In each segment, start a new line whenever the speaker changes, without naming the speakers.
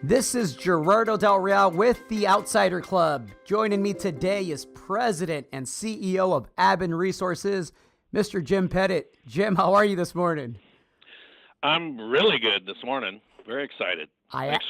This is Gerardo Del Real with the Outsider Club. Joining me today is President and CEO of Aben Resources, Mr. Jim Pettit. Jim, how are you this morning?
I'm really good this morning. Very excited. Thanks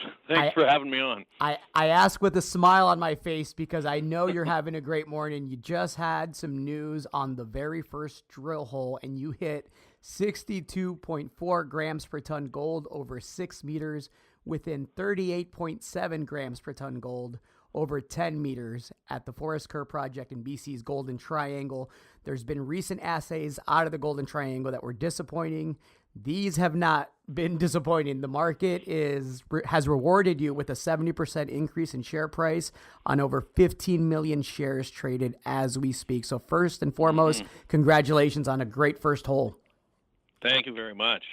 for having me on.
I ask with a smile on my face because I know you're having a great morning. You just had some news on the very first drill hole, and you hit 62.4 grams per ton gold over 6 meters within 38.7 grams per ton gold over 10 meters at the Forest Kerr project in BC's Golden Triangle. There's been recent assays out of the Golden Triangle that were disappointing. These have not been disappointing. The market has rewarded you with a 70% increase in share price on over 15 million shares traded as we speak. So first and foremost, congratulations on a great first hole.
Thank you very much.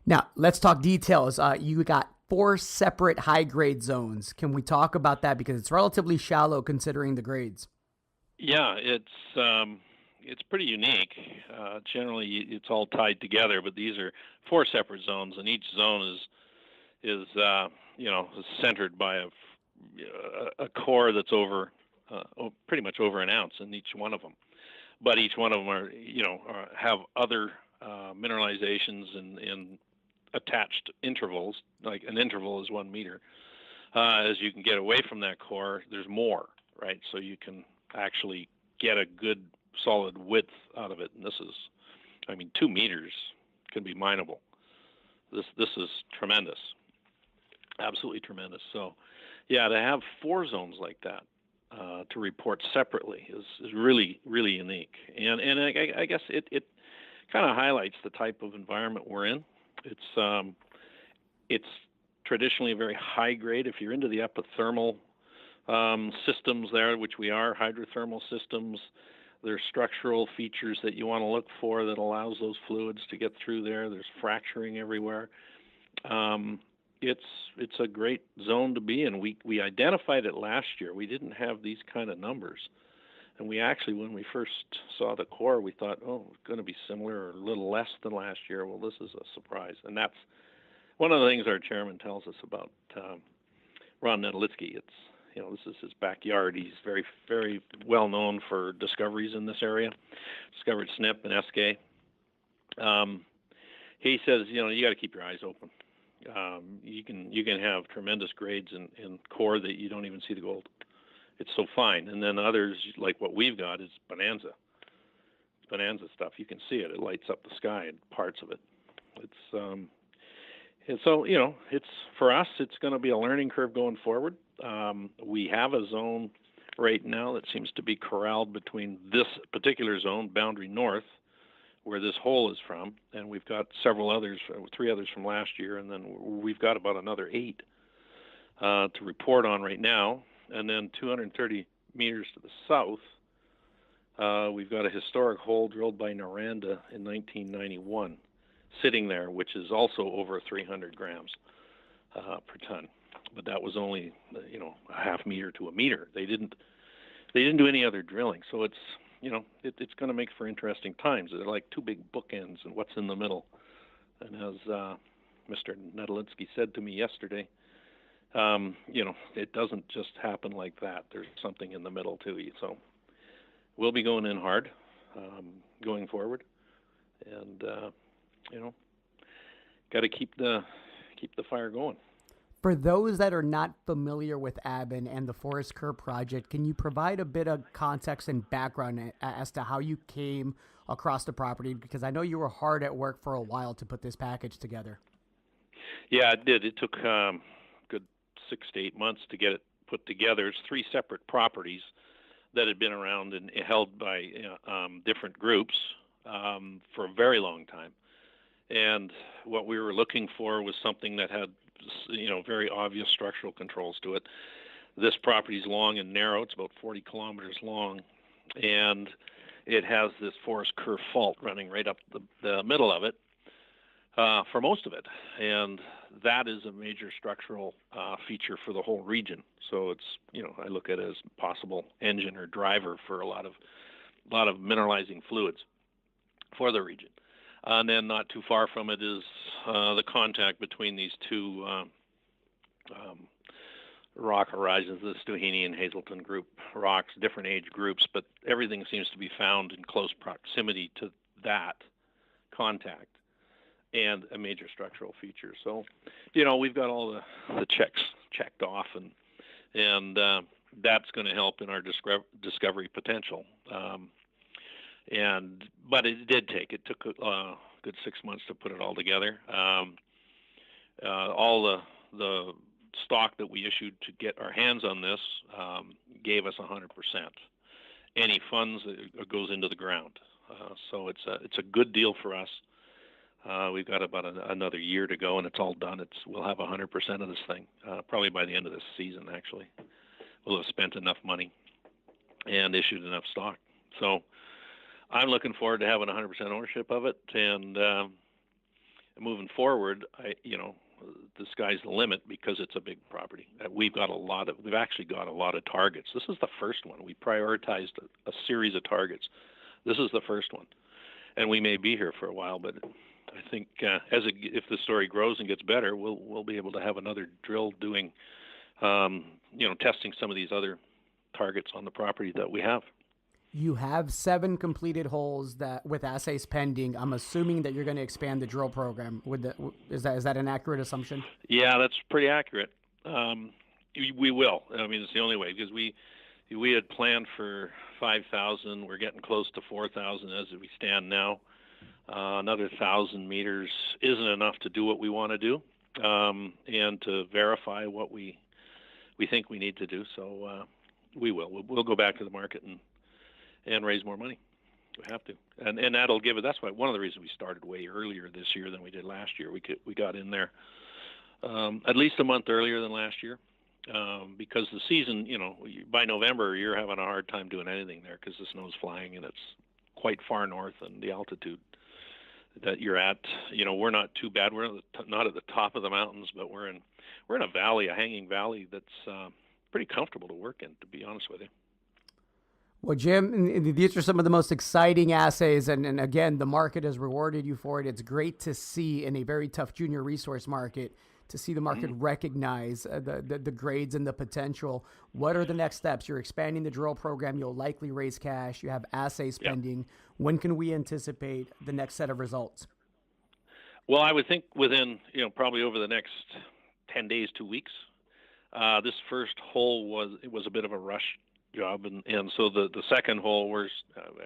Now, let's talk details. You got 4 separate high-grade zones. Can we talk about that? Because it's relatively shallow considering the grades.
Yeah, it's pretty unique. Generally, it's all tied together, but these are 4 separate zones, and each zone is centered by a core that's over pretty much over an ounce in each one of them. But each one of them have other mineralizations in attached intervals. Like an interval is 1 meter. As you can get away from that core, there's more, right? So you can actually get a good solid width out of it. And this is, 2 meters can be mineable. This is tremendous, absolutely tremendous. So, yeah, to have 4 zones like that to report separately is really, really unique. And I guess it kind of highlights the type of environment we're in. It's traditionally a very high grade. If you're into the epithermal systems there, which we are, hydrothermal systems, there's structural features that you want to look for that allows those fluids to get through there. There's fracturing everywhere. It's a great zone to be in. We identified it last year. We didn't have these kind of numbers. And we actually, when we first saw the core, we thought, it's going to be similar or a little less than last year. Well, this is a surprise. And that's one of the things our chairman tells us about Ron Nedlitsky. This is his backyard. He's very, very well known for discoveries in this area. Discovered SNP and SK. He says, you got to keep your eyes open. You can have tremendous grades in core that you don't even see the gold. It's so fine. And then others, like what we've got, is bonanza. It's bonanza stuff. You can see it. It lights up the sky and parts of it. And so, it's for us, it's going to be a learning curve going forward. We have a zone right now that seems to be corralled between this particular zone, Boundary North, where this hole is from, and we've got 3 others from last year, and then we've got about another 8 to report on right now. And then 230 meters to the south, we've got a historic hole drilled by Noranda in 1991 sitting there, which is also over 300 grams per ton. But that was only, a half meter to a meter. They didn't do any other drilling. So it's, it's going to make for interesting times. They're like 2 big bookends, and what's in the middle. And as Mr. Nedlitsky said to me yesterday, it doesn't just happen like that. There's something in the middle too. So we'll be going in hard, going forward, and got to keep the fire going.
For those that are not familiar with Aben and the Forest Kerr project, can you provide a bit of context and background as to how you came across the property? Because I know you were hard at work for a while to put this package together.
Yeah, it did. It took good 6 to 8 months to get it put together. It's 3 separate properties that had been around and held by different groups for a very long time. And what we were looking for was something that had, very obvious structural controls to it. This property is long and narrow. It's about 40 kilometers long, and it has this Forest Kerr fault running right up the middle of it for most of it. And that is a major structural feature for the whole region. So it's, I look at it as possible engine or driver for a lot of mineralizing fluids for the region. And then not too far from it is the contact between these two rock horizons, the Stuhaney and Hazelton group rocks, different age groups, but everything seems to be found in close proximity to that contact and a major structural feature. So, we've got all the checks checked off, and that's going to help in our discovery potential. But it took a good 6 months to put it all together. All the stock that we issued to get our hands on this gave us 100%. Any funds that goes into the ground, so it's a good deal for us. We've got about another year to go, and it's all done. We'll have 100% of this thing probably by the end of this season. Actually, we'll have spent enough money and issued enough stock. So I'm looking forward to having 100% ownership of it, and moving forward, the sky's the limit because it's a big property. We've actually got a lot of targets. This is the first one. We prioritized a series of targets. This is the first one, and we may be here for a while, but I think if the story grows and gets better, we'll be able to have another drill doing, testing some of these other targets on the property that we have.
You have 7 completed holes with assays pending. I'm assuming that you're going to expand the drill program. Is that an accurate assumption?
Yeah, that's pretty accurate. We will. I mean, it's the only way, because we had planned for 5,000. We're getting close to 4,000 as we stand now. Another 1,000 meters isn't enough to do what we want to do, and to verify what we think we need to do. So we will. We'll go back to the market and raise more money. We have to, and that'll give it. That's why one of the reasons we started way earlier this year than we did last year. We got in there at least a month earlier than last year, because the season, by November you're having a hard time doing anything there because the snow's flying and it's quite far north, and the altitude that you're at, we're not too bad. We're not at the top of the mountains, but we're in a valley, a hanging valley that's pretty comfortable to work in, to be honest with you.
Well, Jim, these are some of the most exciting assays, and again, the market has rewarded you for it. It's great to see in a very tough junior resource market, to see the market recognize the grades and the potential. What are the next steps? You're expanding the drill program. You'll likely raise cash. You have assays pending. When can we anticipate the next set of results?
Well, I would think within, probably over the next 10 days, 2 weeks. This first hole was a bit of a rush job, and so the second hole,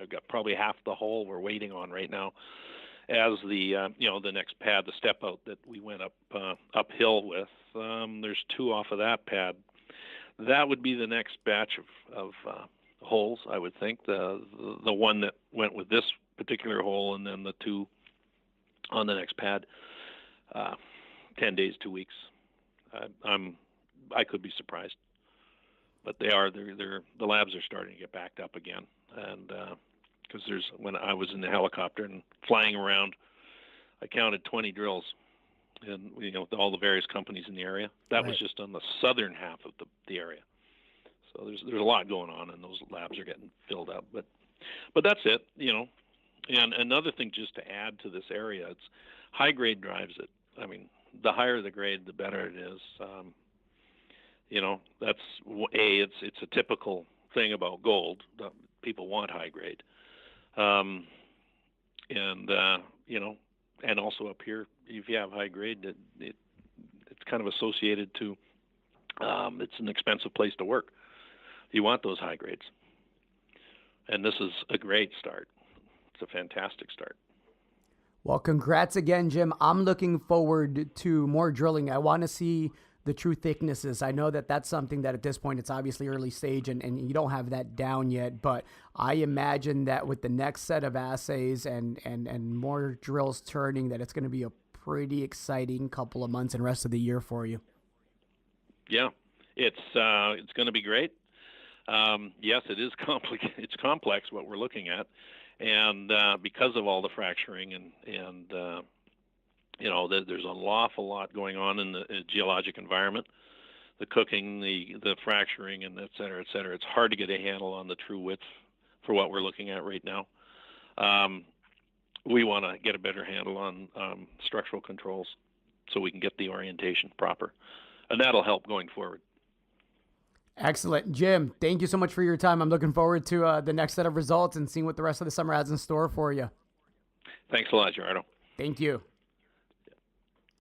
I've got probably half the hole we're waiting on right now, as the next pad, the step out that we went uphill with. There's 2 off of that pad. That would be the next batch of holes, I would think. The one that went with this particular hole, and then the 2 on the next pad. 10 days, 2 weeks. I could be surprised. But the labs are starting to get backed up again, and because when I was in the helicopter and flying around, I counted 20 drills, and with all the various companies in the area. That was just on the southern half of the area. So there's a lot going on, and those labs are getting filled up. But that's it, And another thing, just to add to this area, it's high grade drives it. I mean, the higher the grade, the better it is. That's it's a typical thing about gold. People want high grade, and also up here, if you have high grade, it's kind of associated to it's an expensive place to work. You want those high grades, and this is a great start. It's a fantastic start.
Well, congrats again, Jim. I'm looking forward to more drilling. I want to see the true thicknesses. I know that that's something that at this point, it's obviously early stage and you don't have that down yet, but I imagine that with the next set of assays and more drills turning, that it's going to be a pretty exciting couple of months and rest of the year for you.
Yeah, it's going to be great. Yes, it is complicated. It's complex what we're looking at, and because of all the fracturing and there's an awful lot going on in the geologic environment, the cooking, the fracturing, and et cetera, et cetera. It's hard to get a handle on the true width for what we're looking at right now. We want to get a better handle on structural controls so we can get the orientation proper. that'll help going forward.
Excellent. Jim, thank you so much for your time. I'm looking forward to the next set of results and seeing what the rest of the summer has in store for you.
Thanks a lot, Gerardo.
Thank you.